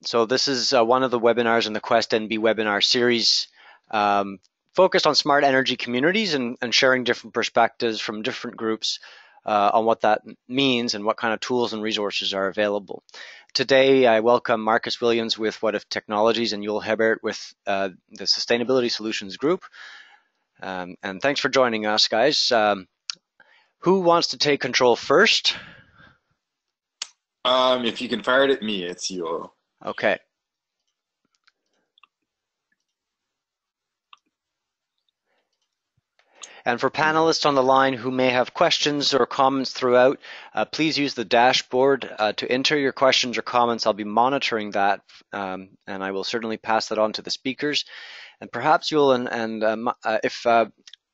So this is one of the webinars in the Quest NB webinar series focused on smart energy communities and sharing different perspectives from different groups on what that means and what kind of tools and resources are available. Today, I welcome Marcus Williams with What If Technologies and Yul Hebert with the Sustainability Solutions Group. And thanks for joining us, guys. Who wants to take control first? If you can fire it at me, it's you. Okay. And for panelists on the line who may have questions or comments throughout, please use the dashboard to enter your questions or comments. I'll be monitoring that, and I will certainly pass that on to the speakers. And perhaps you'll,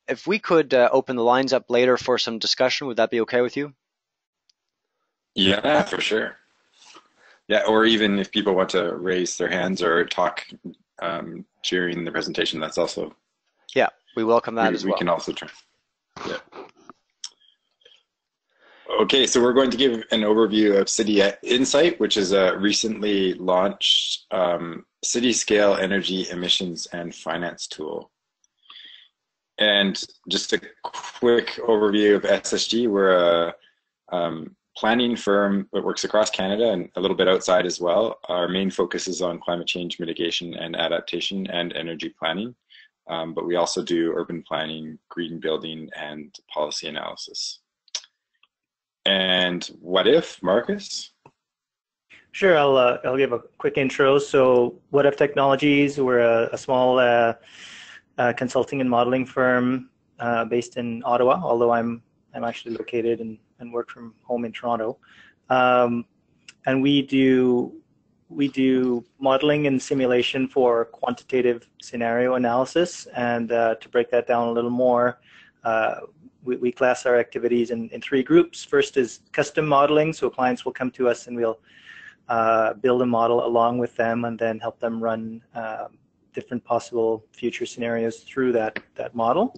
if we could open the lines up later for some discussion, would that be okay with you? Yeah, for sure. Yeah, or even if people want to raise their hands or talk during the presentation, that's also. Yeah, we welcome that as well. We can also try. Yeah. Okay, so we're going to give an overview of CityInsight, which is a recently launched city-scale energy emissions and finance tool. And just a quick overview of SSG, we're a planning firm that works across Canada and a little bit outside as well. Our main focus is on climate change mitigation and adaptation and energy planning. But we also do urban planning, green building, and policy analysis. And what if, Marcus? Sure, I'll give a quick intro. So What If Technologies, we're a small consulting and modeling firm based in Ottawa, although I'm actually located and work from home in Toronto. And we do modeling and simulation for quantitative scenario analysis. And to break that down a little more, we class our activities in three groups. First is custom modeling. So clients will come to us and we'll build a model along with them and then help them run different possible future scenarios through that model.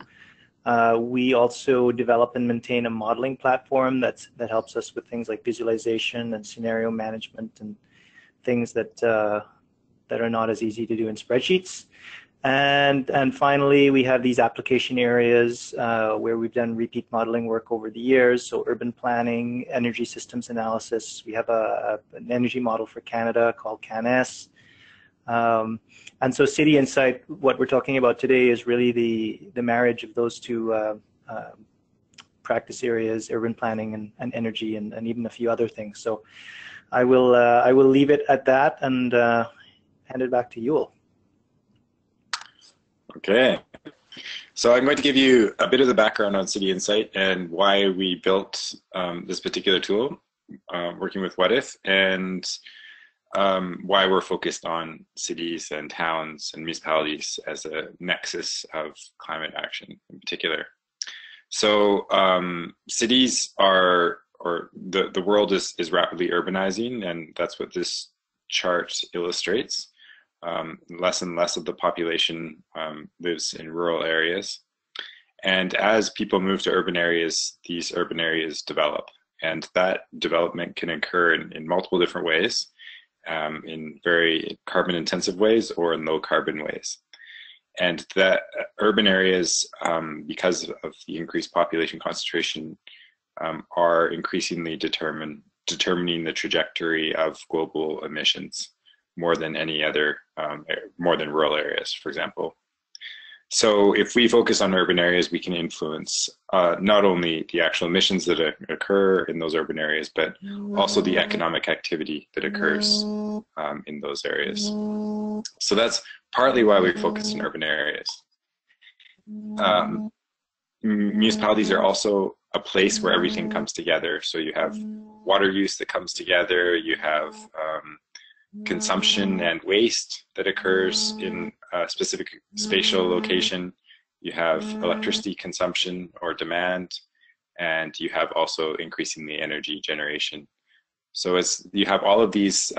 We also develop and maintain a modeling platform that helps us with things like visualization and scenario management and things that are not as easy to do in spreadsheets. And finally, we have these application areas where we've done repeat modeling work over the years. So urban planning, energy systems analysis. We have an energy model for Canada called CAN-S. And so CityInsight, what we're talking about today is really the marriage of those two practice areas, urban planning and energy and even a few other things. So I will leave it at that and hand it back to Yul. Okay, so I'm going to give you a bit of the background on CityInsight and why we built this particular tool, working with What If, and why we're focused on cities and towns and municipalities as a nexus of climate action in particular. So cities are, or the world is rapidly urbanizing, and that's what this chart illustrates. Less and less of the population lives in rural areas. And as people move to urban areas, these urban areas develop. And that development can occur in multiple different ways, in very carbon intensive ways or in low carbon ways. And that urban areas, because of the increased population concentration, are increasingly determining the trajectory of global emissions more than any other, more than rural areas, for example. So if we focus on urban areas, we can influence not only the actual emissions that occur in those urban areas, but also the economic activity that occurs in those areas. So that's partly why we focus on urban areas. Municipalities are also a place where everything comes together. So you have water use that comes together, you have consumption and waste that occurs in a specific spatial location, you have electricity consumption or demand, and you have also increasingly energy generation. So as you have all of these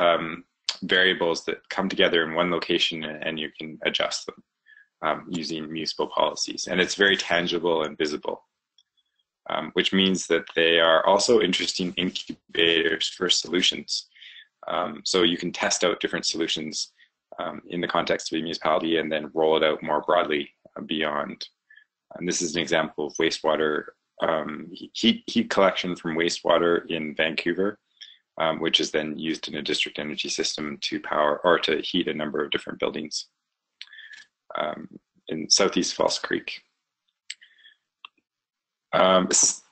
variables that come together in one location, and you can adjust them using municipal policies. And it's very tangible and visible, which means that they are also interesting incubators for solutions. So you can test out different solutions in the context of a municipality and then roll it out more broadly beyond. And this is an example of wastewater heat collection from wastewater in Vancouver, which is then used in a district energy system to power or to heat a number of different buildings in Southeast False Creek. Towns,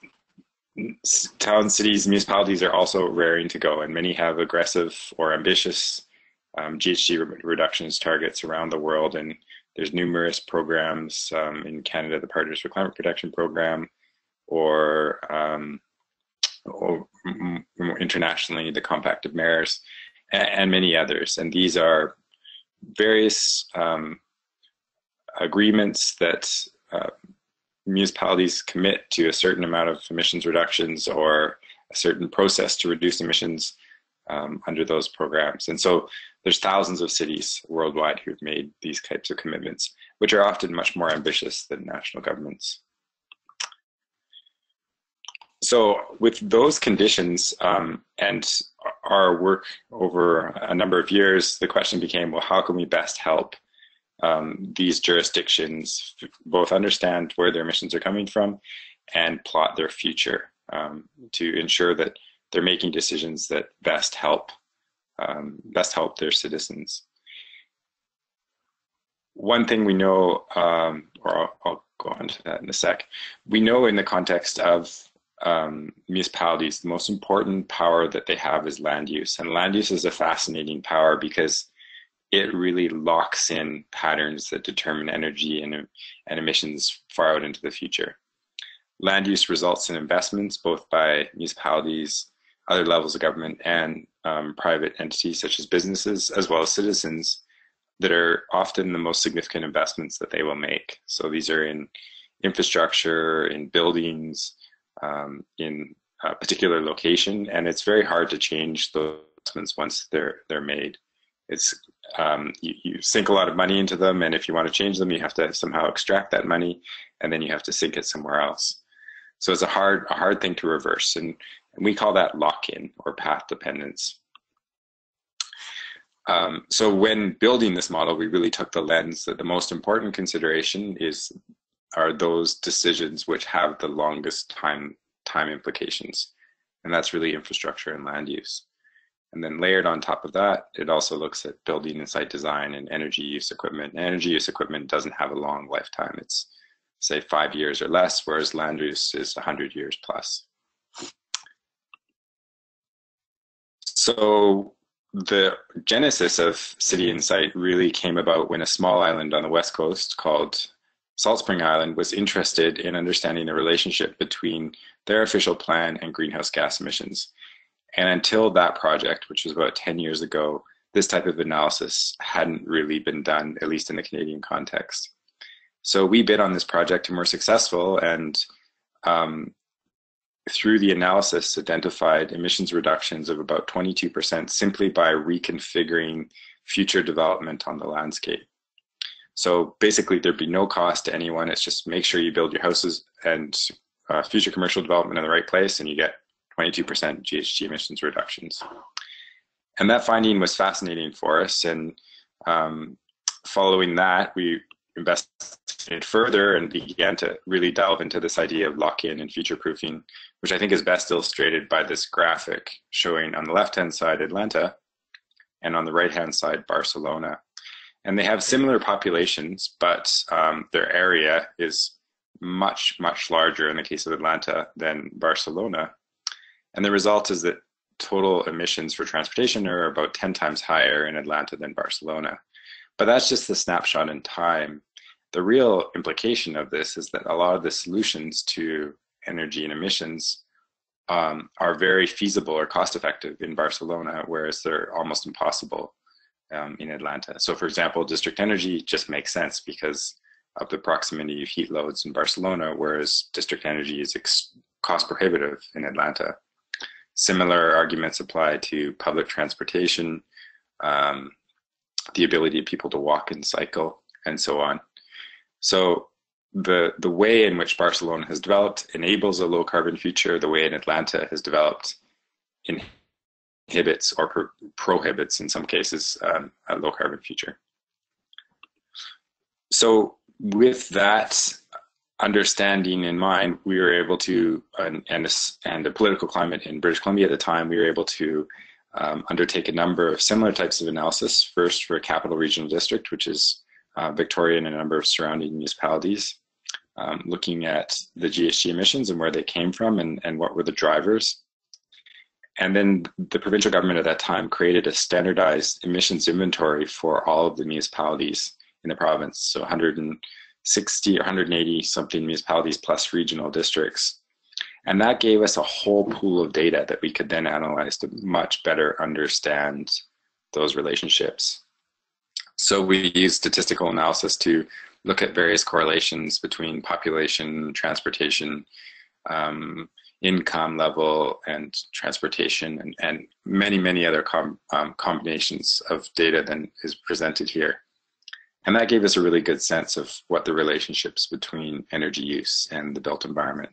cities, municipalities are also raring to go, and many have aggressive or ambitious GHG reductions targets around the world. And there's numerous programs in Canada, the Partners for Climate Protection program, or internationally, the Compact of Mayors, and many others. And these are various agreements that municipalities commit to a certain amount of emissions reductions or a certain process to reduce emissions under those programs. And so there's thousands of cities worldwide who've made these types of commitments, which are often much more ambitious than national governments. So with those conditions and our work over a number of years, the question became, well, how can we best help these jurisdictions both understand where their emissions are coming from and plot their future to ensure that they're making decisions that best help their citizens. One thing we know, or I'll go on to that in a sec, we know in the context of municipalities, the most important power that they have is land use. And land use is a fascinating power because it really locks in patterns that determine energy and emissions far out into the future. Land use results in investments both by municipalities, other levels of government, and private entities such as businesses, as well as citizens, that are often the most significant investments that they will make. So these are in infrastructure, in buildings, in a particular location, and it's very hard to change those investments once they're made. It's you sink a lot of money into them, and if you want to change them, you have to somehow extract that money, and then you have to sink it somewhere else. So it's a hard thing to reverse, and we call that lock-in or path dependence. So when building this model, we really took the lens that the most important consideration are those decisions which have the longest time implications, and that's really infrastructure and land use. And then layered on top of that, it also looks at building and site design and energy use equipment. And energy use equipment doesn't have a long lifetime. It's, say, 5 years or less, whereas land use is 100 years plus. So the genesis of CityInSight really came about when a small island on the west coast called Salt Spring Island was interested in understanding the relationship between their official plan and greenhouse gas emissions. And until that project, which was about 10 years ago, this type of analysis hadn't really been done, at least in the Canadian context. So we bid on this project and were successful, and through the analysis identified emissions reductions of about 22% simply by reconfiguring future development on the landscape. So basically there'd be no cost to anyone. It's just make sure you build your houses and future commercial development in the right place, and you get 22% GHG emissions reductions. And that finding was fascinating for us. And following that, we investigated further and began to really delve into this idea of lock-in and future-proofing, which I think is best illustrated by this graphic showing on the left-hand side Atlanta and on the right-hand side Barcelona. And they have similar populations, but their area is much, much larger in the case of Atlanta than Barcelona. And the result is that total emissions for transportation are about 10 times higher in Atlanta than Barcelona. But that's just the snapshot in time. The real implication of this is that a lot of the solutions to energy and emissions are very feasible or cost-effective in Barcelona, whereas they're almost impossible in Atlanta. So for example, district energy just makes sense because of the proximity of heat loads in Barcelona, whereas district energy is cost prohibitive in Atlanta. Similar arguments apply to public transportation, the ability of people to walk and cycle, and so on. So the way in which Barcelona has developed enables a low carbon future. The way in Atlanta has developed inhibits or prohibits, in some cases, a low carbon future. So with that understanding in mind, we were able to, and the political climate in British Columbia at the time, we were able to undertake a number of similar types of analysis. First, for Capital Regional District, which is Victoria and a number of surrounding municipalities, looking at the GHG emissions and where they came from and what were the drivers. And then the provincial government at that time created a standardized emissions inventory for all of the municipalities in the province. So 160 or 180 something municipalities plus regional districts. And that gave us a whole pool of data that we could then analyze to much better understand those relationships. So we used statistical analysis to look at various correlations between population, transportation, income level, and transportation, and many, many other combinations of data than is presented here. And that gave us a really good sense of what the relationships between energy use and the built environment.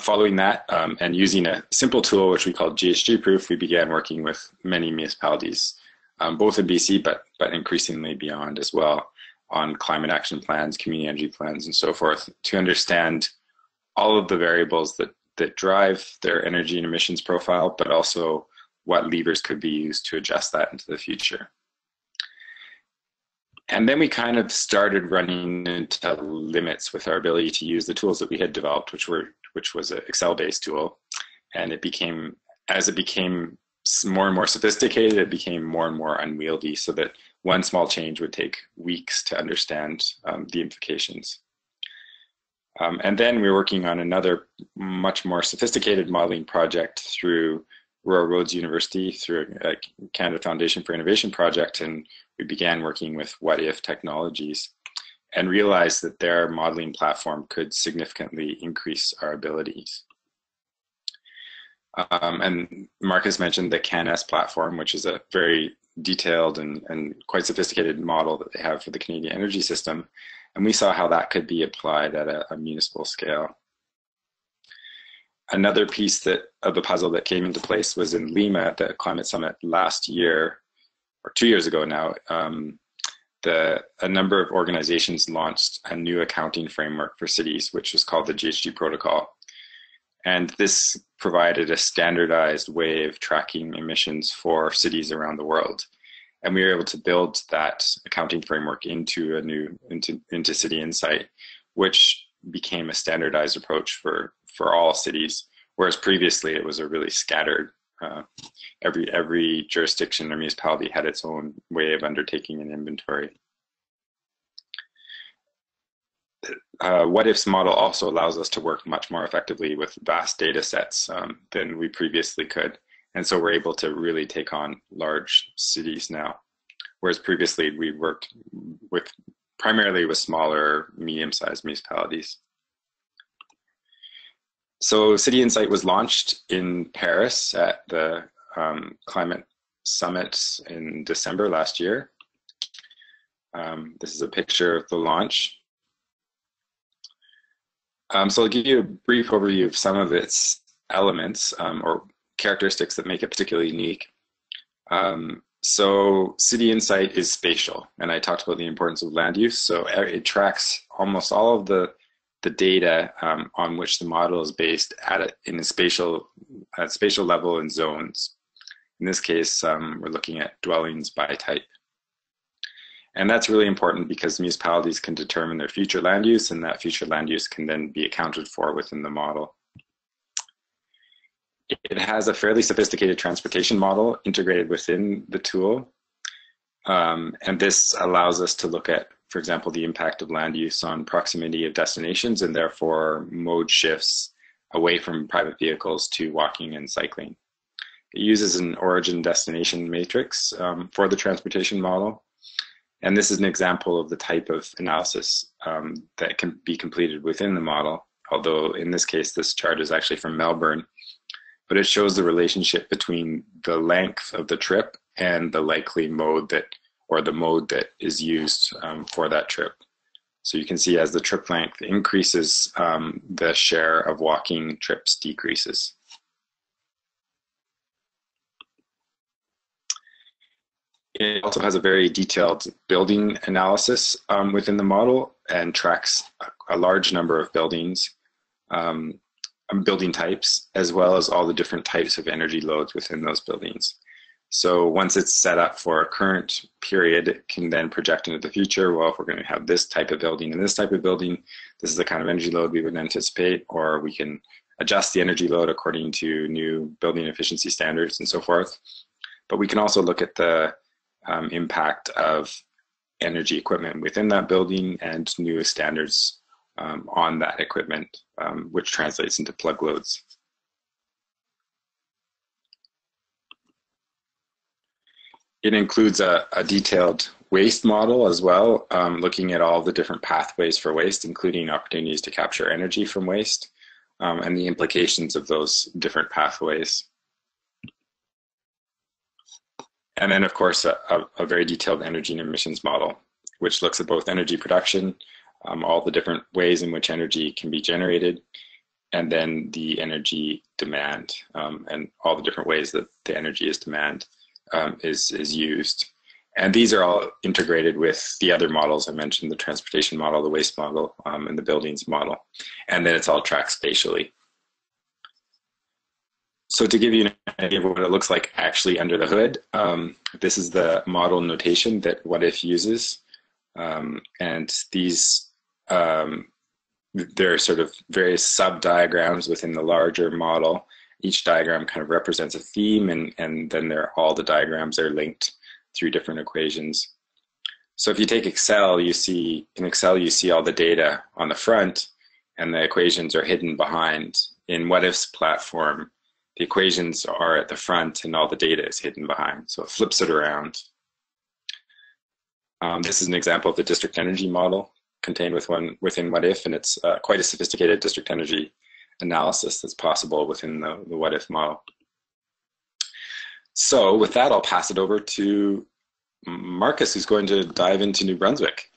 Following that, and using a simple tool which we called GHG Proof, we began working with many municipalities, both in BC, but increasingly beyond as well, on climate action plans, community energy plans, and so forth, to understand all of the variables that drive their energy and emissions profile, but also what levers could be used to adjust that into the future. And then we kind of started running into limits with our ability to use the tools that we had developed, which was an Excel-based tool. And as it became more and more sophisticated, it became more and more unwieldy, so that one small change would take weeks to understand the implications. And then we were working on another much more sophisticated modeling project through Royal Roads University, through a Canada Foundation for Innovation project, and we began working with What If Technologies and realized that their modeling platform could significantly increase our abilities. And Marcus mentioned the CanS platform, which is a very detailed and quite sophisticated model that they have for the Canadian energy system. And we saw how that could be applied at a municipal scale. Another piece of the puzzle that came into place was in Lima at the Climate Summit last year, or 2 years ago now. A number of organizations launched a new accounting framework for cities, which was called the GHG Protocol. And this provided a standardized way of tracking emissions for cities around the world. And we were able to build that accounting framework into CityInsight, which became a standardized approach for all cities, whereas previously it was a really scattered, every jurisdiction or municipality had its own way of undertaking an inventory. What If's model also allows us to work much more effectively with vast data sets than we previously could. And so we're able to really take on large cities now, whereas previously we worked primarily with smaller, medium-sized municipalities. So CityInsight was launched in Paris at the Climate Summit in December last year. This is a picture of the launch. So I'll give you a brief overview of some of its elements or characteristics that make it particularly unique. So CityInsight is spatial, and I talked about the importance of land use. So it tracks almost all of the data on which the model is based at spatial level in zones. In this case, we're looking at dwellings by type. And that's really important because municipalities can determine their future land use, and that future land use can then be accounted for within the model. It has a fairly sophisticated transportation model integrated within the tool. And this allows us to look at, for example, the impact of land use on proximity of destinations and therefore mode shifts away from private vehicles to walking and cycling. It uses an origin destination matrix for the transportation model. And this is an example of the type of analysis that can be completed within the model, although in this case, this chart is actually from Melbourne, but it shows the relationship between the length of the trip and the likely mode the mode that is used for that trip. So you can see as the trip length increases, the share of walking trips decreases. It also has a very detailed building analysis within the model and tracks a large number of buildings, building types, as well as all the different types of energy loads within those buildings. So once it's set up for a current period, it can then project into the future. Well, if we're going to have this type of building and this type of building, this is the kind of energy load we would anticipate, or we can adjust the energy load according to new building efficiency standards and so forth. But we can also look at the impact of energy equipment within that building and new standards on that equipment, which translates into plug loads. It includes a detailed waste model as well, looking at all the different pathways for waste, including opportunities to capture energy from waste, and the implications of those different pathways. And then, of course, a very detailed energy and emissions model, which looks at both energy production, all the different ways in which energy can be generated, and then the energy demand, and all the different ways that the energy is is used. And these are all integrated with the other models I mentioned, the transportation model, the waste model, and the buildings model. And then it's all tracked spatially. So to give you an idea of what it looks like actually under the hood, this is the model notation that What If uses. And these, there are sort of various sub-diagrams within the larger model. Each diagram kind of represents a theme, and then all the diagrams are linked through different equations. So if you take Excel, in Excel you see all the data on the front, and the equations are hidden behind. In What If's platform, the equations are at the front, and all the data is hidden behind. So it flips it around. This is an example of the district energy model contained within What If, and it's quite a sophisticated district energy analysis that's possible within the What If model. So with that, I'll pass it over to Marcus, who's going to dive into New Brunswick.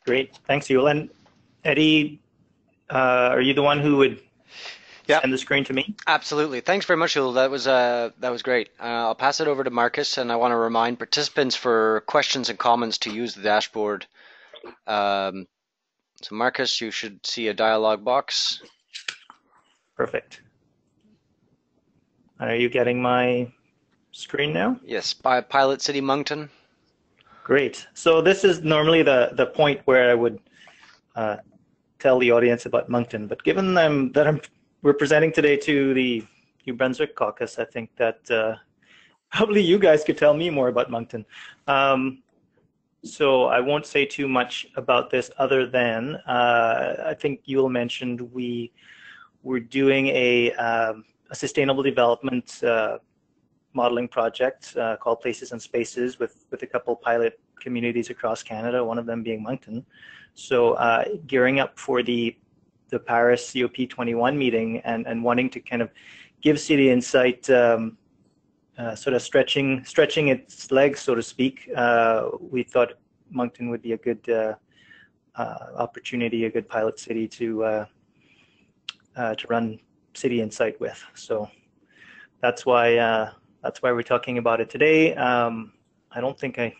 Great, thanks, Yul. And Eddie, are you the one who would send the screen to me? Absolutely. Thanks very much, Yul. That was great. I'll pass it over to Marcus, and I want to remind participants for questions and comments to use the dashboard. So Marcus, you should see a dialog box. Perfect. Are you getting my screen now? Yes, by Pilot City Moncton. Great. So this is normally the point where I would tell the audience about Moncton, but given that I'm representing today to the New Brunswick caucus, I think that probably you guys could tell me more about Moncton. So I won't say too much about this other than I think Yul mentioned we're doing a sustainable development modeling project called Places and Spaces with a couple pilot communities across Canada, one of them being Moncton. So gearing up for the Paris COP21 meeting and wanting to kind of give CityInSight sort of stretching its legs, so to speak, we thought Moncton would be a good opportunity, a good pilot city to run CityInSight with. So that's why we're talking about it today. I don't think I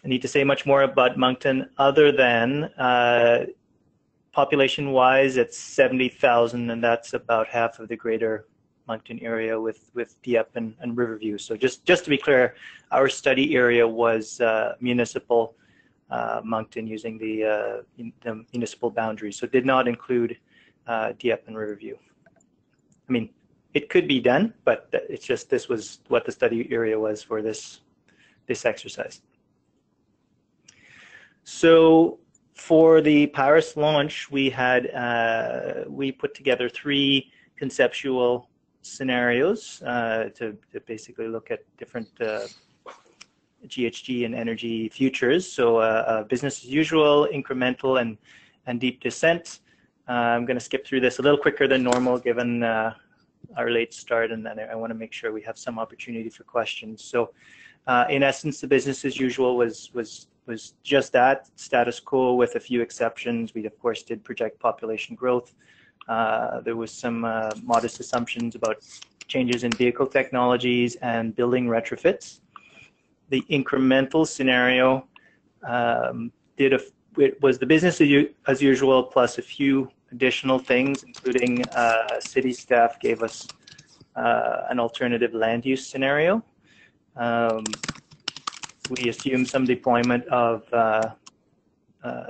need to say much more about Moncton other than population-wise, it's 70,000, and that's about half of the greater Moncton area with Dieppe and Riverview. So just to be clear, our study area was municipal Moncton using the municipal boundaries. So did not include Dieppe and Riverview. I mean, it could be done, but it's just this was what the study area was for this exercise. So for the Paris launch, we put together 3 conceptual scenarios to basically look at different GHG and energy futures. So business as usual, incremental, and deep descent. I'm going to skip through this a little quicker than normal given our late start, and then I want to make sure we have some opportunity for questions. So in essence, the business as usual was just that, status quo with a few exceptions. We of course did project population growth. There was some modest assumptions about changes in vehicle technologies and building retrofits. The incremental scenario it was the business as usual plus a few additional things, including city staff gave us an alternative land use scenario. We assumed some deployment of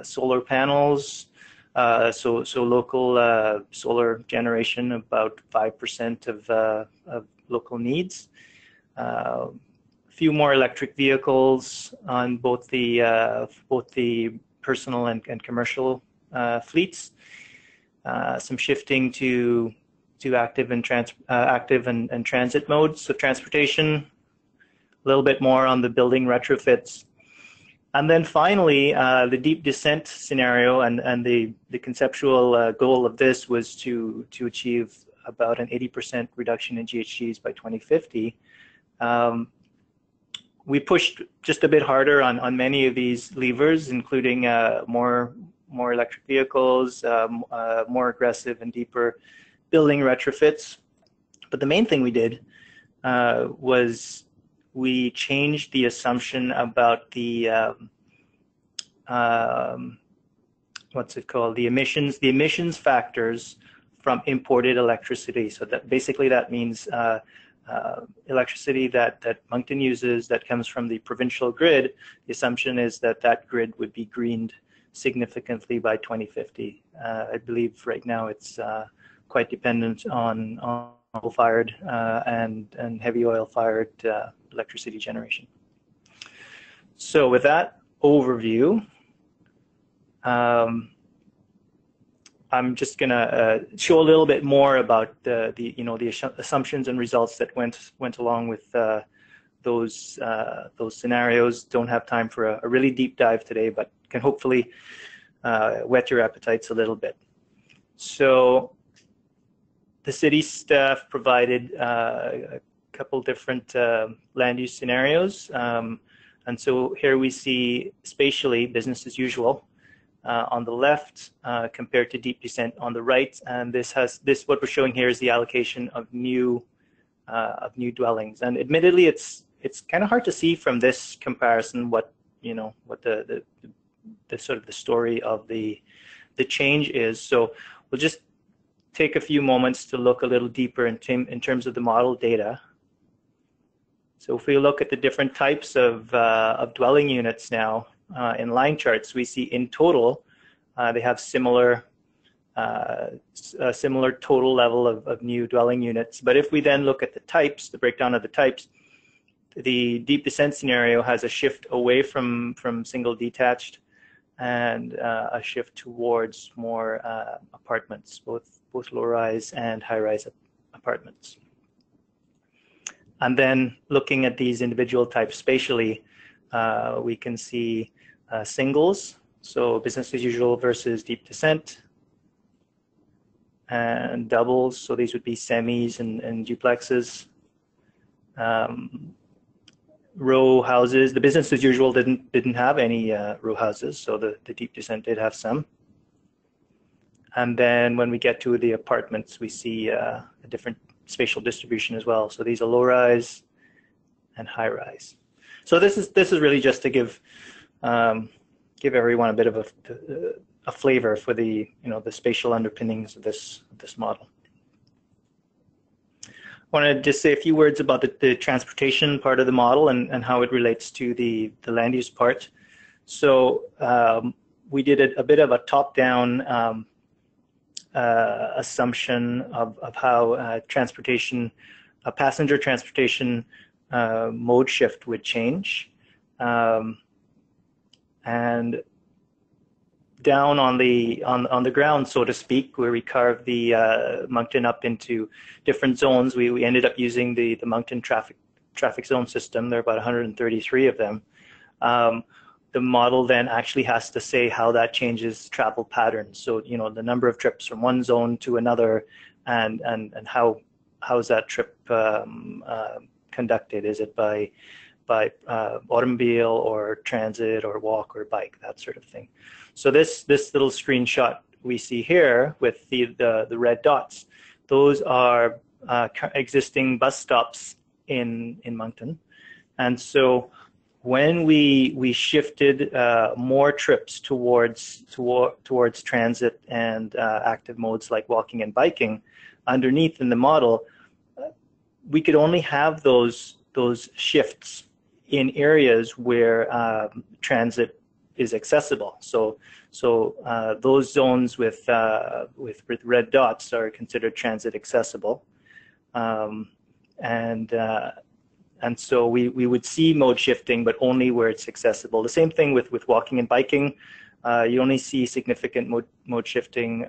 solar panels, so local solar generation, about 5% of local needs. A few more electric vehicles on both the personal and commercial fleets. Some shifting to active and transit modes of transportation. A little bit more on the building retrofits. And then finally, the deep descent scenario and the conceptual goal of this was to achieve about an 80% reduction in GHGs by 2050. We pushed just a bit harder on many of these levers, including more electric vehicles, more aggressive and deeper building retrofits. But the main thing we did was we changed the assumption about the what's it called? The emissions factors from imported electricity. So that basically that means electricity that Moncton uses that comes from the provincial grid. The assumption is that grid would be greened significantly by 2050. I believe right now it's quite dependent on coal-fired and heavy oil-fired electricity generation. So with that overview, I'm just going to show a little bit more about the assumptions and results that went along with those scenarios. Don't have time for a really deep dive today, but can hopefully whet your appetites a little bit. So the city staff provided a couple different land use scenarios. And so here we see spatially business as usual on the left compared to deep descent on the right. And what we're showing here is the allocation of new dwellings. And admittedly, it's kind of hard to see from this comparison what the sort of the story of the change is. So we'll just take a few moments to look a little deeper in terms of the model data. So if we look at the different types of dwelling units now in line charts, we see in total they have similar total level of new dwelling units. But if we then look at the types, the breakdown of the types, the deep descent scenario has a shift away from single detached and a shift towards more apartments, both low-rise and high-rise apartments. And then looking at these individual types spatially, we can see singles, so business as usual versus deep descent, and doubles, so these would be semis and duplexes. Row houses, the business as usual didn't have any row houses, so the deep descent did have some. And then when we get to the apartments, we see a different spatial distribution as well. So these are low-rise and high-rise. So this is really just to give everyone a bit of a flavor for the spatial underpinnings of this model. I want to just say a few words about the transportation part of the model and how it relates to the land use part. So we did a bit of a top-down assumption of how passenger transportation mode shift would change. And down on the ground, so to speak, where we carved the Moncton up into different zones, we ended up using the Moncton traffic zone system. There are about 133 of them. The model then actually has to say how that changes travel patterns. So the number of trips from one zone to another, and how is that trip conducted? Is it by automobile or transit or walk or bike, that sort of thing. So this little screenshot we see here with the red dots, those are existing bus stops in Moncton. And so when we shifted more trips towards transit and active modes like walking and biking, underneath in the model, we could only have those shifts in areas where transit is accessible. So those zones with red dots are considered transit accessible, and so we would see mode shifting, but only where it's accessible. The same thing with walking and biking. You only see significant mode shifting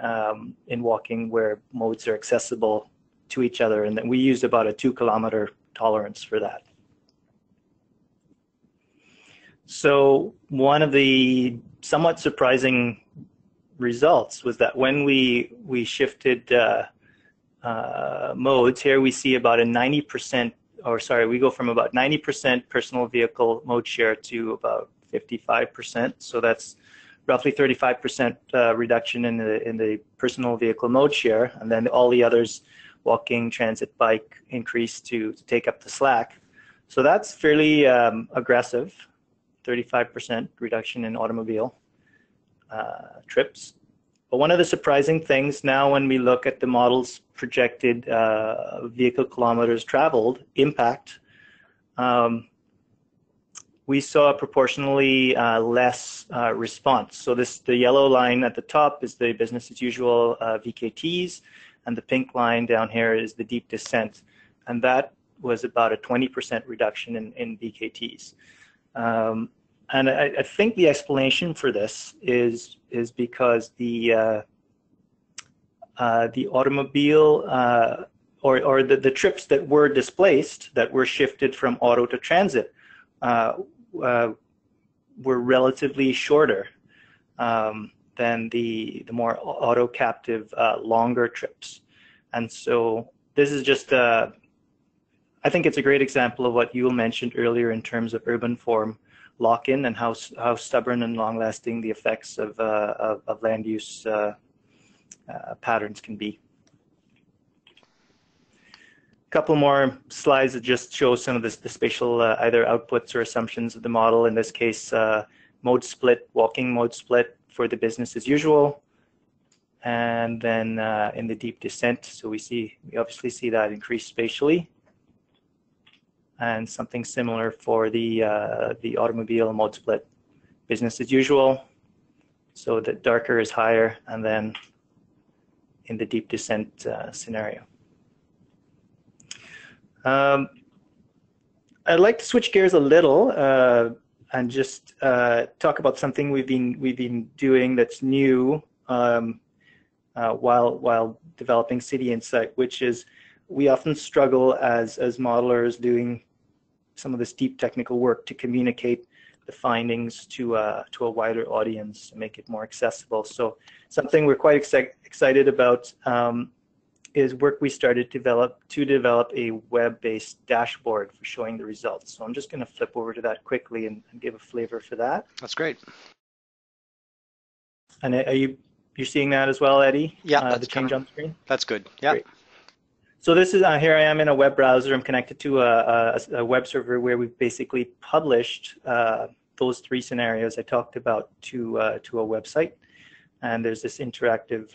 in walking where modes are accessible to each other, and then we used about a 2 kilometer tolerance for that. So one of the somewhat surprising results was that when we shifted modes, here we see about a 90%, or sorry, we go from about 90% personal vehicle mode share to about 55%. So that's roughly 35% reduction in the personal vehicle mode share, and then all the others, walking, transit, bike, increase to take up the slack. So that's fairly aggressive, 35% reduction in automobile trips. But one of the surprising things now when we look at the model's projected vehicle kilometers traveled impact, we saw a proportionally less response. So the yellow line at the top is the business as usual VKTs, and the pink line down here is the deep descent. And that was about a 20% reduction in VKTs. And I think the explanation for this is because the automobile or the trips that were displaced, that were shifted from auto to transit, were relatively shorter than the more auto captive longer trips. And so this is just I think it's a great example of what you mentioned earlier in terms of urban form lock-in and how stubborn and long-lasting the effects of land use patterns can be. A couple more slides that just show some of the spatial either outputs or assumptions of the model. In this case, mode split, walking mode split for the business as usual, and then in the deep descent. So we obviously see that increase spatially. And something similar for the automobile mode split, business as usual. So the darker is higher, and then in the deep descent scenario. I'd like to switch gears a little and just talk about something we've been doing that's new while developing CityInsight, which is we often struggle as modelers doing some of this deep technical work to communicate the findings to a wider audience and make it more accessible. So something we're quite excited about is work we started to develop a web-based dashboard for showing the results. So I'm just going to flip over to that quickly and give a flavor for that. That's great. And you're seeing that as well, Eddie? Yeah, the change on screen. That's good. Yeah. Great. So this is here I am in a web browser. I'm connected to a web server where we've basically published those 3 scenarios I talked about to a website, and there's this interactive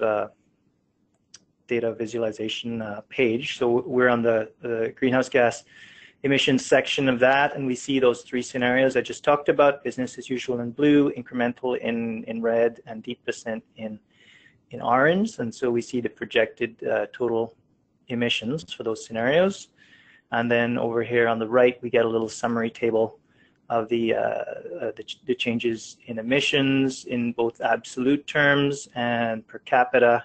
data visualization page. So we're on the greenhouse gas emissions section of that, and we see those 3 scenarios I just talked about: business as usual in blue, incremental in red, and deep descent in orange. And so we see the projected total emissions for those scenarios. And then over here on the right, we get a little summary table of the changes in emissions in both absolute terms and per capita.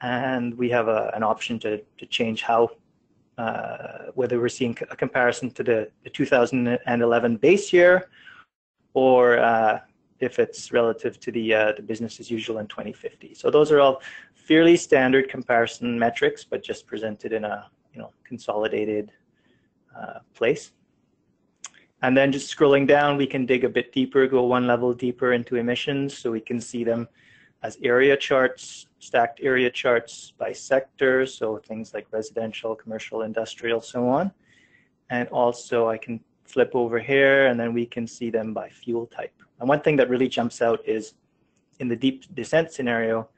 And we have an option to change how, whether we're seeing a comparison to the 2011 base year, or if it's relative to the business as usual in 2050. So those are all fairly standard comparison metrics, but just presented in a consolidated place. And then just scrolling down, we can dig a bit deeper, go 1 level deeper into emissions, so we can see them as area charts, stacked area charts by sector, so things like residential, commercial, industrial, so on. And also I can flip over here, and then we can see them by fuel type. And one thing that really jumps out is in the deep descent scenario,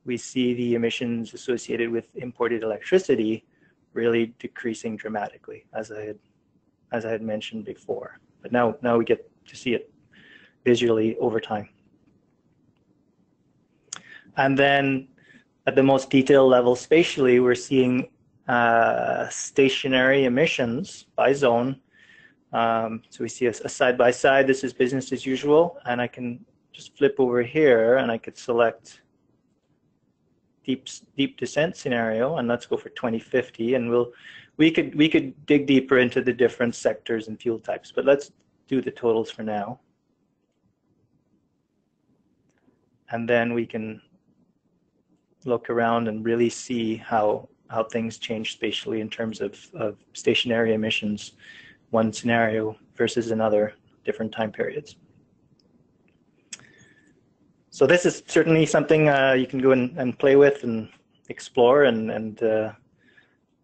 we see the emissions associated with imported electricity really decreasing dramatically, as I had mentioned before. But now we get to see it visually over time. And then at the most detailed level spatially, we're seeing stationary emissions by zone. So we see a side-by-side. This is business as usual, and I can just flip over here and I could select deep descent scenario, and let's go for 2050, and we could dig deeper into the different sectors and fuel types, but let's do the totals for now. And then we can look around and really see how things change spatially in terms of stationary emissions, one scenario versus another, different time periods. So this is certainly something you can go and play with and explore, and I'll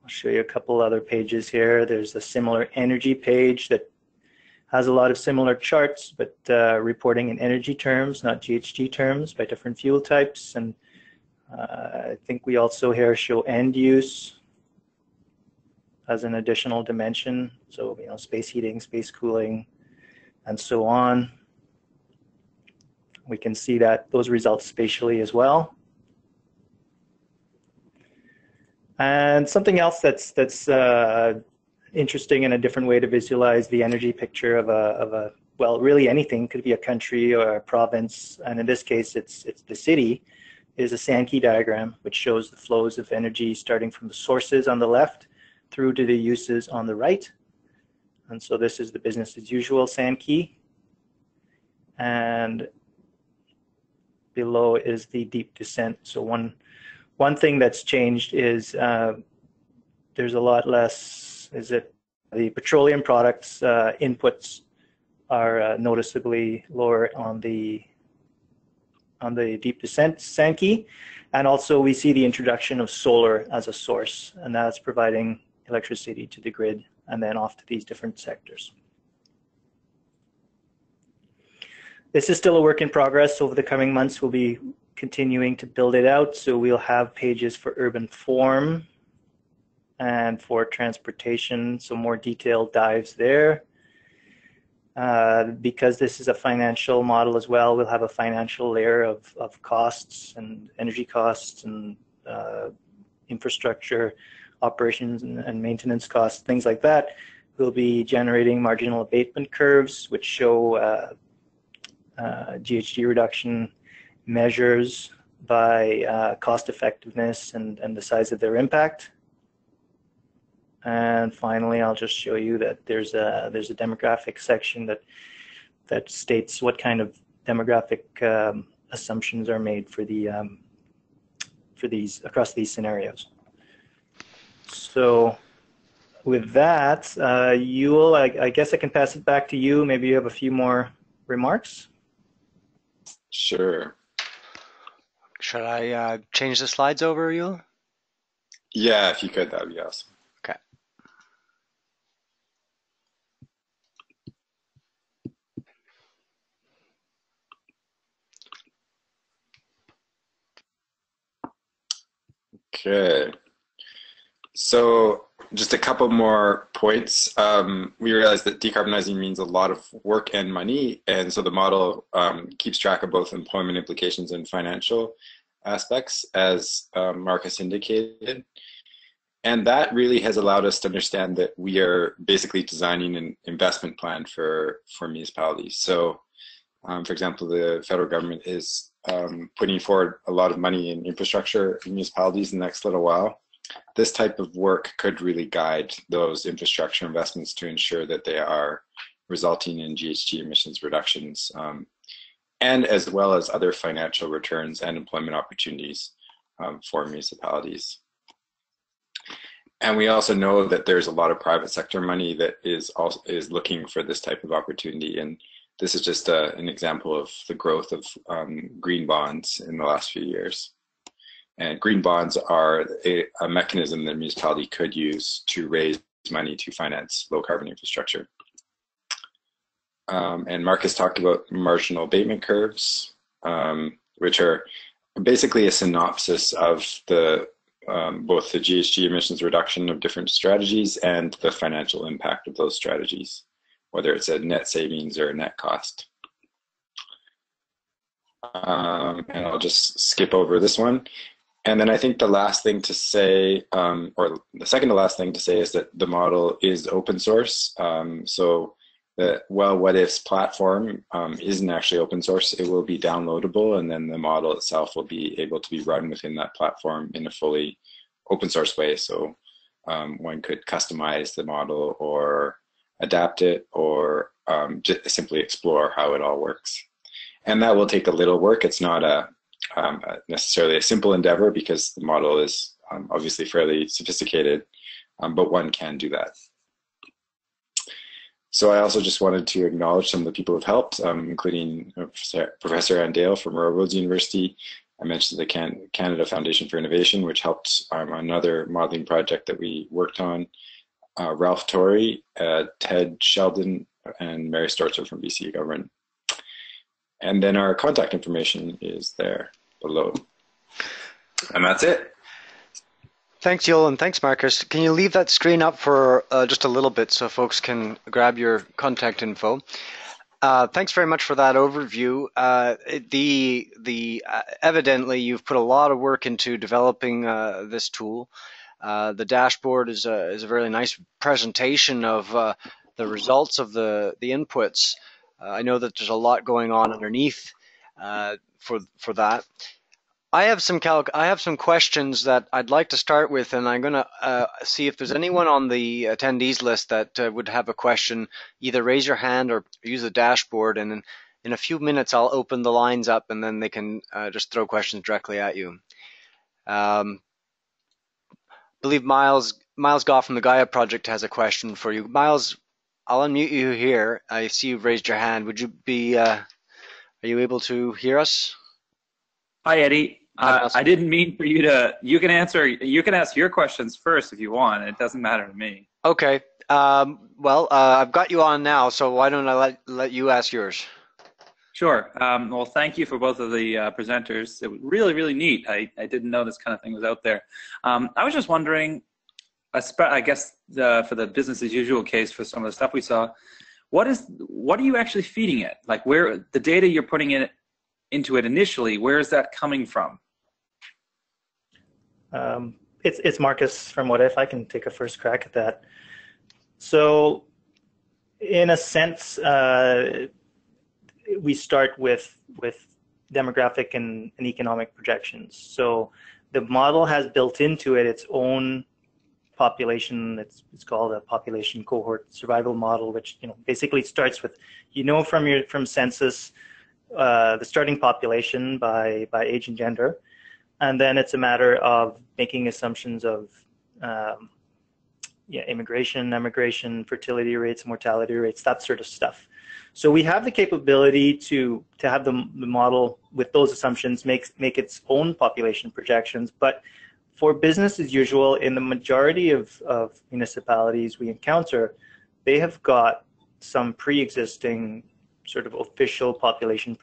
show you a couple other pages here. There's a similar energy page that has a lot of similar charts, but reporting in energy terms, not GHG terms, by different fuel types. And I think we also here show end use as an additional dimension. So, you know, space heating, space cooling, and so on. We can see that those results spatially as well. And something else that's interesting and a different way to visualize the energy picture of a well, really anything, could be a country or a province, and in this case it's the city, is a Sankey diagram, which shows the flows of energy starting from the sources on the left through to the uses on the right. And so this is the business as usual Sankey, and below is the deep descent. So one thing that's changed is there's a lot less, the petroleum products inputs are noticeably lower on the deep descent Sankey, and also we see the introduction of solar as a source, and that's providing electricity to the grid and then off to these different sectors. This is still a work in progress. Over the coming months, we'll be continuing to build it out. So we'll have pages for urban form and for transportation, so more detailed dives there. Because this is a financial model as well, we'll have a financial layer of costs and energy costs and infrastructure operations and maintenance costs, things like that. We'll be generating marginal abatement curves, which show GHG reduction measures by cost effectiveness and the size of their impact. And finally, I'll just show you that there's a demographic section that states what kind of demographic assumptions are made for these across these scenarios. So with that, Yul, I guess I can pass it back to you. Maybe you have a few more remarks. Sure. Should I change the slides over, Yul? Yeah, if you could, that would be awesome. Okay. Okay. So just a couple more points. We realized that decarbonizing means a lot of work and money, and so the model keeps track of both employment implications and financial aspects, as Marcus indicated. And that really has allowed us to understand that we are basically designing an investment plan for municipalities. So, for example, the federal government is putting forward a lot of money in infrastructure in municipalities in the next little while. This type of work could really guide those infrastructure investments to ensure that they are resulting in GHG emissions reductions, and as well as other financial returns and employment opportunities for municipalities. And we also know that there's a lot of private sector money that is looking for this type of opportunity. And this is just an example of the growth of green bonds in the last few years. And green bonds are a mechanism that a municipality could use to raise money to finance low carbon infrastructure. And Marcus talked about marginal abatement curves, which are basically a synopsis of the both the GHG emissions reduction of different strategies and the financial impact of those strategies, whether it's a net savings or a net cost. And I'll just skip over this one. And then I think the last thing to say, or the second to last thing to say, is that the model is open source. So the What If's platform isn't actually open source. It will be downloadable, and then the model itself will be able to be run within that platform in a fully open source way. So one could customize the model or adapt it, or just simply explore how it all works. And that will take a little work. It's not necessarily a simple endeavor because the model is obviously fairly sophisticated, but one can do that. So I also just wanted to acknowledge some of the people who've helped, including Professor Ann Dale from Royal Roads University. I mentioned the Canada Foundation for Innovation, which helped another modeling project that we worked on. Ralph Torrey, Ted Sheldon, and Mary Stortzer from BC Government. And then our contact information is there below. And that's it. Thanks, Joel, and thanks, Marcus. Can you leave that screen up for just a little bit so folks can grab your contact info? Thanks very much for that overview. Evidently, you've put a lot of work into developing this tool. The dashboard is a really nice presentation of the results of the inputs. I know that there's a lot going on underneath for that. I have some questions that I'd like to start with, and I'm going to see if there's anyone on the attendees list that would have a question. Either raise your hand or use the dashboard, and in a few minutes I'll open the lines up, and then they can just throw questions directly at you. I believe Miles Goff from the Gaia Project has a question for you. Miles, I'll unmute you here. I see you've raised your hand. Would you be? Are you able to hear us? Hi, Eddie. I didn't mean for you to. You can ask your questions first if you want. It doesn't matter to me. Okay. Well, I've got you on now, so why don't I let you ask yours? Sure. Well, thank you for both of the presenters. It was really, really neat. I didn't know this kind of thing was out there. I was just wondering, I guess for the business as usual case for some of the stuff we saw, what are you actually feeding it? Like, where the data you're putting into it initially, where is that coming from? It's Marcus from What If. I can take a first crack at that. So, in a sense, we start with demographic and economic projections. So the model has built into it its own population. It's called a population cohort survival model, which basically starts with from census the starting population by age and gender, and then it's a matter of making assumptions of immigration, emigration, fertility rates, mortality rates, that sort of stuff. So we have the capability to have the model with those assumptions make its own population projections. But for business as usual, in the majority of municipalities we encounter, they have got some pre-existing sort of official population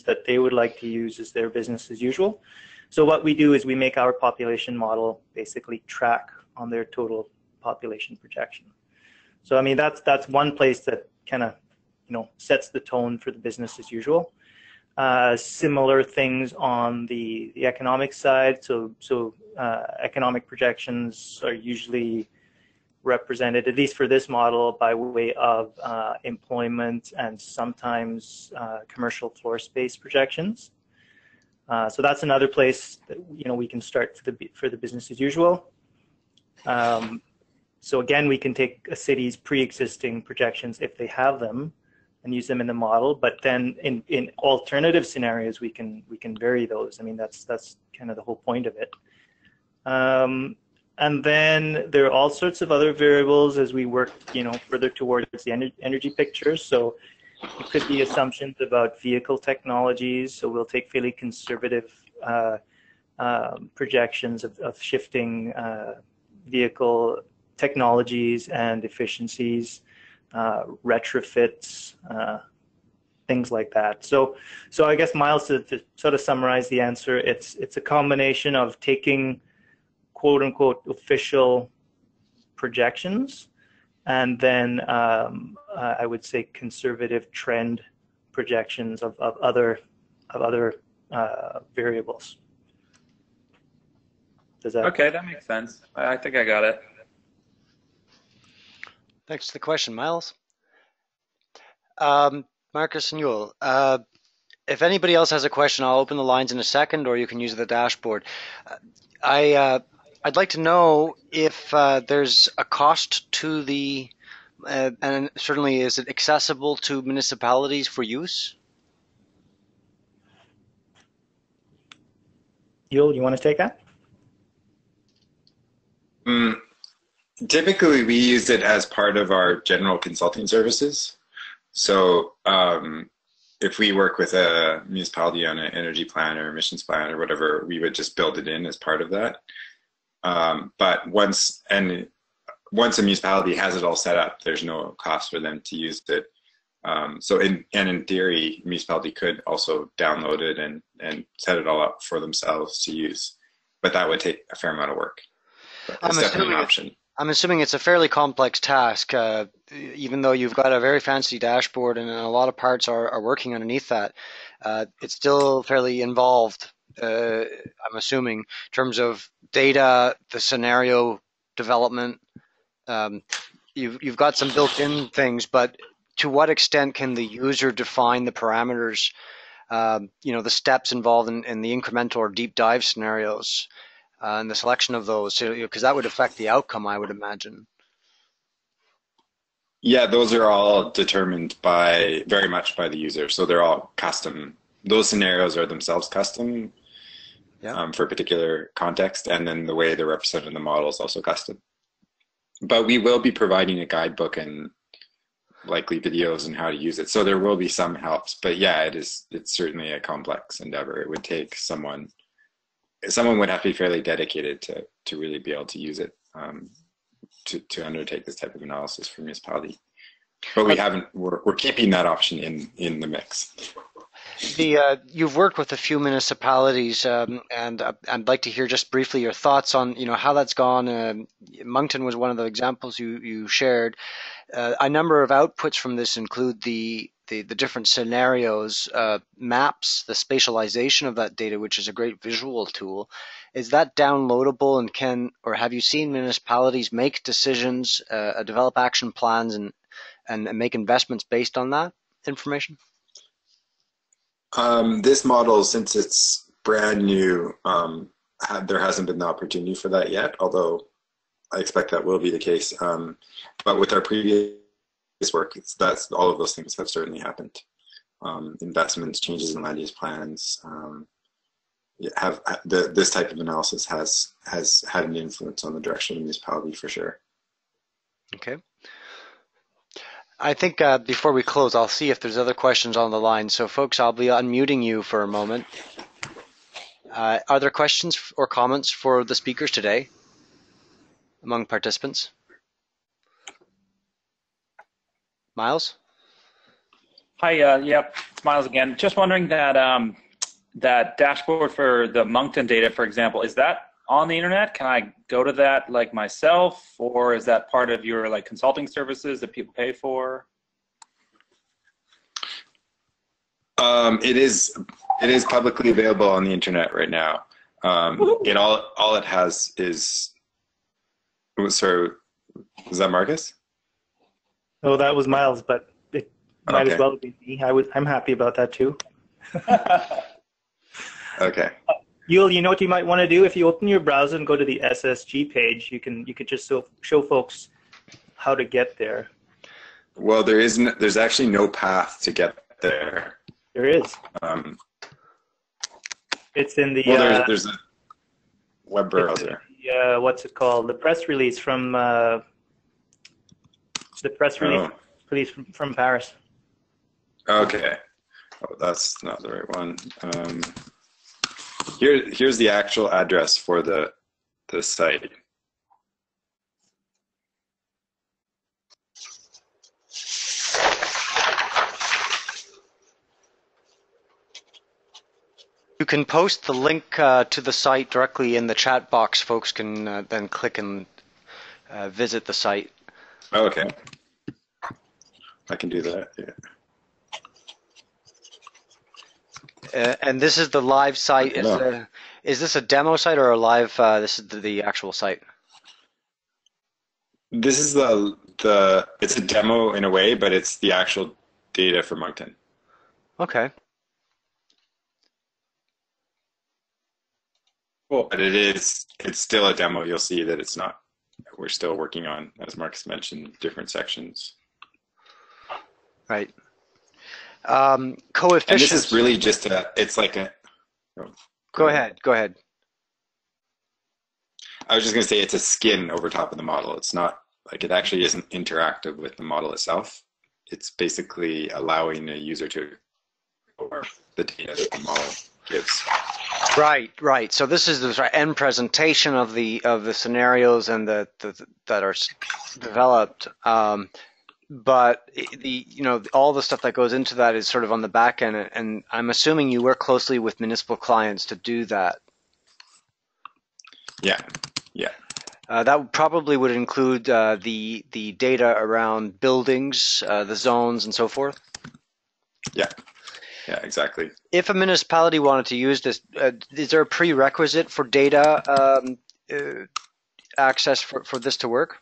that they would like to use as their business as usual. So what we do is we make our population model basically track on their total population projection. So I mean that's one place that kind of sets the tone for the business as usual. Similar things on the economic side. So economic projections are usually represented, at least for this model, by way of employment and sometimes commercial floor space projections. So that's another place that we can start for the business as usual. So again, we can take a city's pre-existing projections if they have them and use them in the model. But then in alternative scenarios, we can vary those. I mean, that's kind of the whole point of it. And then there are all sorts of other variables as we work, further towards the energy picture. So it could be assumptions about vehicle technologies. So we'll take fairly conservative projections of shifting vehicle technologies and efficiencies. retrofits, things like that. So I guess, Miles, to sort of summarize the answer, it's a combination of taking quote unquote official projections and then I would say conservative trend projections of other variables. Does that? Okay, that makes sense. I think I got it. Thanks for the question, Miles. Marcus and Yul, if anybody else has a question, I'll open the lines in a second, or you can use the dashboard. I'd like to know if there's a cost to the, and certainly is it accessible to municipalities for use? Yul, you want to take that? Typically, we use it as part of our general consulting services. So if we work with a municipality on an energy plan or emissions plan or whatever, we would just build it in as part of that. But once a municipality has it all set up, there's no cost for them to use it. So in theory, a municipality could also download it and set it all up for themselves to use. But that would take a fair amount of work. But it's definitely an option. I'm assuming it's a fairly complex task, even though you've got a very fancy dashboard and a lot of parts are working underneath that. It's still fairly involved, I'm assuming, in terms of data, the scenario development. You've got some built-in things, but to what extent can the user define the parameters, the steps involved in the incremental or deep dive scenarios? And the selection of those, because that would affect the outcome, I would imagine. Yeah, those are all determined very much by the user. So they're all custom. Those scenarios are themselves custom for a particular context, and then the way they're represented in the model is also custom. But we will be providing a guidebook and likely videos on how to use it. So there will be some helps. But yeah, it's certainly a complex endeavor. It would take someone would have to be fairly dedicated to really be able to use it to undertake this type of analysis for municipality. But we're keeping that option in the mix. You've worked with a few municipalities, and I'd like to hear just briefly your thoughts on how that's gone. Moncton was one of the examples you shared. A number of outputs from this include the different scenarios, maps, the spatialization of that data, which is a great visual tool. Is that downloadable, and have you seen municipalities make decisions, develop action plans, and make investments based on that information? This model, since it's brand new, there hasn't been the opportunity for that yet, although I expect that will be the case. But with our previous work, that's all of those things have certainly happened. Investments, changes in land use plans, this type of analysis has had an influence on the direction of the municipality for sure. Okay. I think before we close, I'll see if there's other questions on the line. So folks, I'll be unmuting you for a moment. Are there questions or comments for the speakers today among participants? Miles? Hi, yep, it's Miles again. Just wondering that dashboard for the Moncton data, for example, is that on the internet? Can I go to that like myself, or is that part of your like consulting services that people pay for? It is publicly available on the internet right now. All it has is. Sorry, was that Marcus? Oh, that was Miles, but it might as well be me. I'm happy about that too. Okay. Yul, you know what you might want to do? If you open your browser and go to the SSG page, you could just show folks how to get there. Well, there's actually no path to get there. There is. It's in the. Well, there's a web browser. What's it called? The press release from from Paris. Okay. Oh, that's not the right one. Here's the actual address for the site. You can post the link to the site directly in the chat box. Folks can then click and visit the site. Oh, okay. I can do that, yeah. And this is the live site. Is this a demo site or a live? This is the actual site. This is it's a demo in a way, but it's the actual data for Moncton. Okay. Cool. But it's still a demo. You'll see that it's not. We're still working on, as Marcus mentioned, different sections. Right. Coefficients. And this is really just it's like a. Oh, go ahead. Go ahead. I was just going to say it's a skin over top of the model. It's not like it actually isn't interactive with the model itself. It's basically allowing a user to or the data that the model gives. Right, right. So this is the end presentation of the scenarios and that are developed. But all the stuff that goes into that is sort of on the back end, and I'm assuming you work closely with municipal clients to do that. Yeah, yeah. That probably would include the data around buildings, the zones, and so forth. Yeah, yeah, exactly. If a municipality wanted to use this, is there a prerequisite for data access for this to work?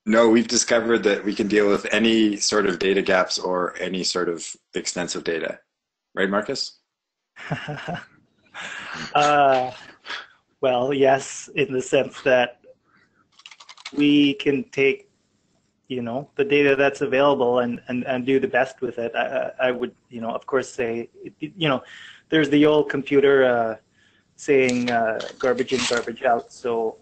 No, we've discovered that we can deal with any sort of data gaps or any sort of extensive data. Right, Marcus? Well, yes, in the sense that we can take, the data that's available and do the best with it. I would, of course say, there's the old computer saying garbage in, garbage out. So,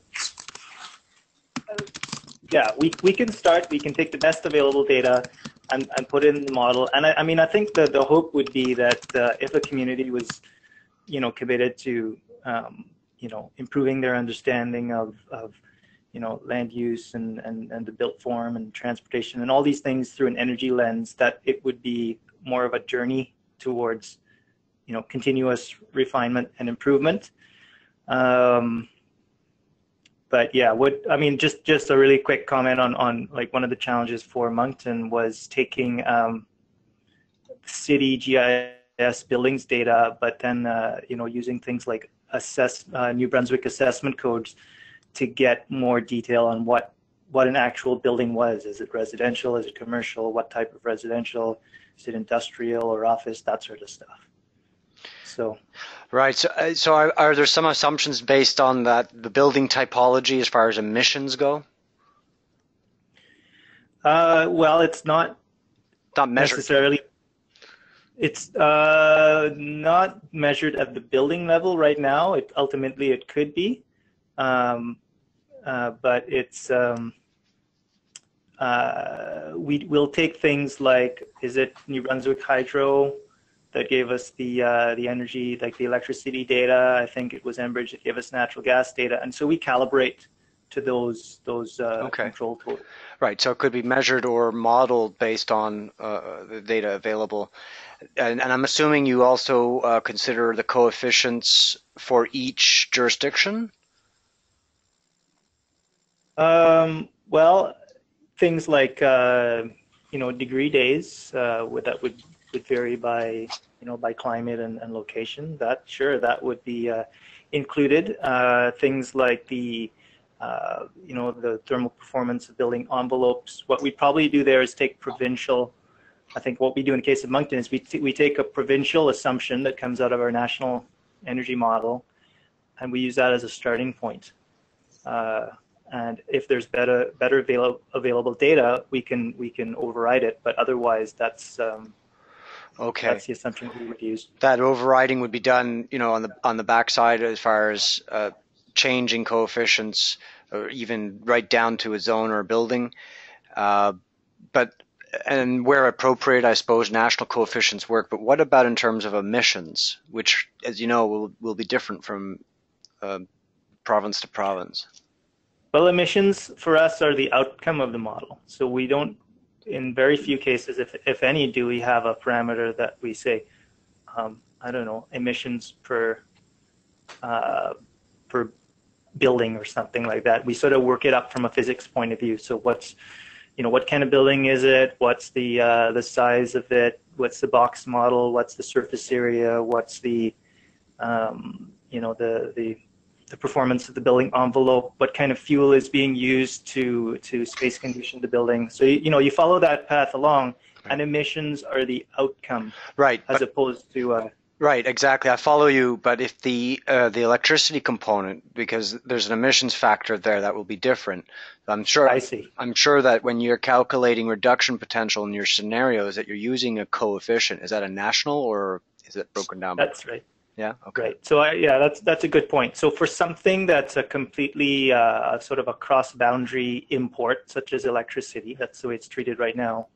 yeah, we can start. We can take the best available data and put it in the model. And I think that the hope would be that if a community was, committed to improving their understanding of land use and the built form and transportation and all these things through an energy lens, that it would be more of a journey towards, continuous refinement and improvement. But yeah, just a really quick comment on like one of the challenges for Moncton was taking city GIS buildings data, but then using things like New Brunswick assessment codes to get more detail on what an actual building was. Is it residential? Is it commercial? What type of residential? Is it industrial or office? That sort of stuff. So. Right. So are there some assumptions based on the building typology as far as emissions go? Well, it's not measured necessarily. It's not measured at the building level right now. Ultimately it could be, but it's we'll take things like, is it New Brunswick Hydro that gave us the energy, like the electricity data? I think it was Enbridge that gave us natural gas data, and so we calibrate to those control tools. Right, so it could be measured or modeled based on the data available. And I'm assuming you also consider the coefficients for each jurisdiction? Well, things like degree days that would vary by by climate and location. That would be included. Things like the the thermal performance of building envelopes. What we probably do there is take provincial. I think what we do in the case of Moncton is we take a provincial assumption that comes out of our national energy model, and we use that as a starting point. And if there's better available data, we can override it. But otherwise, that's okay. That's the assumption we would use. That overriding would be done, on the backside as far as changing coefficients, or even right down to a zone or a building. And where appropriate, I suppose national coefficients work. But what about in terms of emissions, which, as you know, will be different from province to province? Well, emissions for us are the outcome of the model. So we don't, in very few cases, if any, do we have a parameter that we say, I don't know, emissions per building or something like that. We sort of work it up from a physics point of view. So what's, what kind of building is it? What's the size of it? What's the box model? What's the surface area? What's the the performance of the building envelope? What kind of fuel is being used to space condition the building? So you follow that path along, and emissions are the outcome, right? As opposed to right, exactly. I follow you, but if the electricity component, because there's an emissions factor there that will be different. I'm sure. I see. I'm sure that when you're calculating reduction potential in your scenarios, that you're using a coefficient. Is that a national or is it broken down? That's right. Yeah. Okay. Right. So that's a good point. So for something that's a completely sort of a cross-boundary import, such as electricity, that's the way it's treated right now.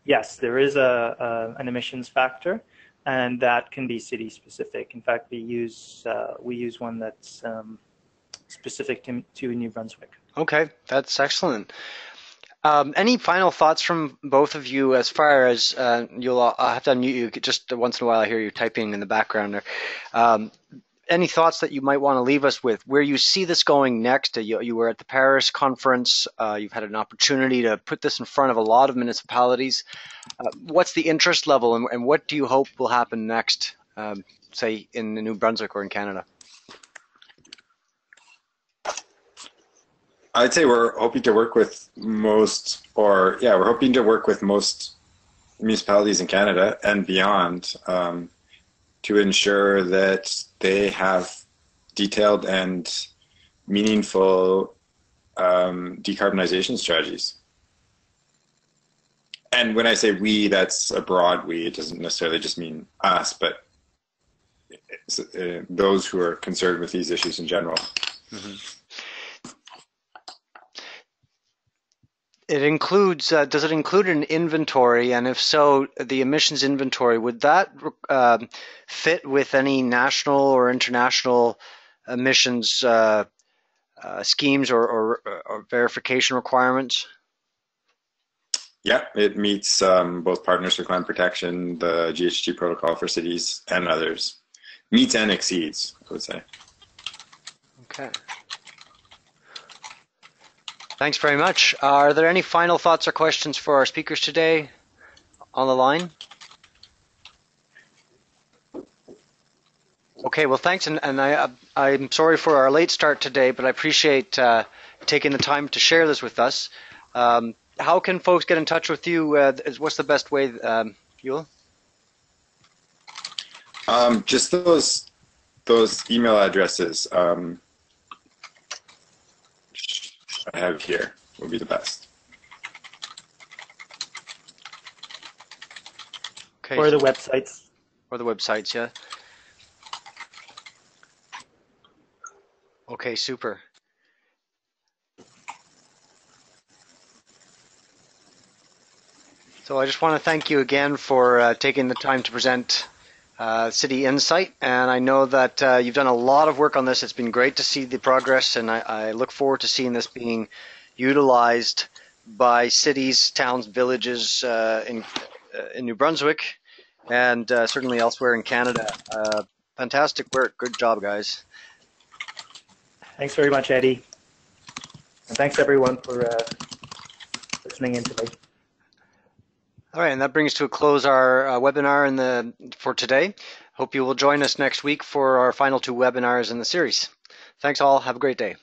Yes, there is an emissions factor, and that can be city specific. In fact, we use one that's specific to New Brunswick. Okay, that's excellent. Any final thoughts from both of you as far as I'll have to unmute you just once in a while. I hear you typing in the background there. Any thoughts that you might want to leave us with, where you see this going next? You were at the Paris conference. You've had an opportunity to put this in front of a lot of municipalities. What's the interest level, and what do you hope will happen next, say in New Brunswick or in Canada? I'd say we're hoping to work with most municipalities in Canada and beyond to ensure that they have detailed and meaningful decarbonization strategies. And when I say we, that's a broad we. It doesn't necessarily just mean us, but those who are concerned with these issues in general. Mm-hmm. It includes, does it include an inventory? And if so, the emissions inventory, would that fit with any national or international emissions schemes or verification requirements? Yeah, it meets both Partners for Climate Protection, the GHG protocol for cities, and others. Meets and exceeds, I would say. Okay. Thanks very much. Are there any final thoughts or questions for our speakers today on the line? Okay, well, thanks. And I'm sorry for our late start today, but I appreciate taking the time to share this with us. How can folks get in touch with you? What's the best way, Yul? Just those email addresses I have here would be the best. Okay. Or the websites. Or the websites, yeah. Okay, super. So I just want to thank you again for taking the time to present CityInsight, and I know that you've done a lot of work on this. It's been great to see the progress, and I look forward to seeing this being utilized by cities, towns, villages in New Brunswick, and certainly elsewhere in Canada. Fantastic work. Good job, guys. Thanks very much, Eddie. And thanks, everyone, for listening in today. All right, and that brings to a close our webinar for today. Hope you will join us next week for our final two webinars in the series. Thanks all. Have a great day.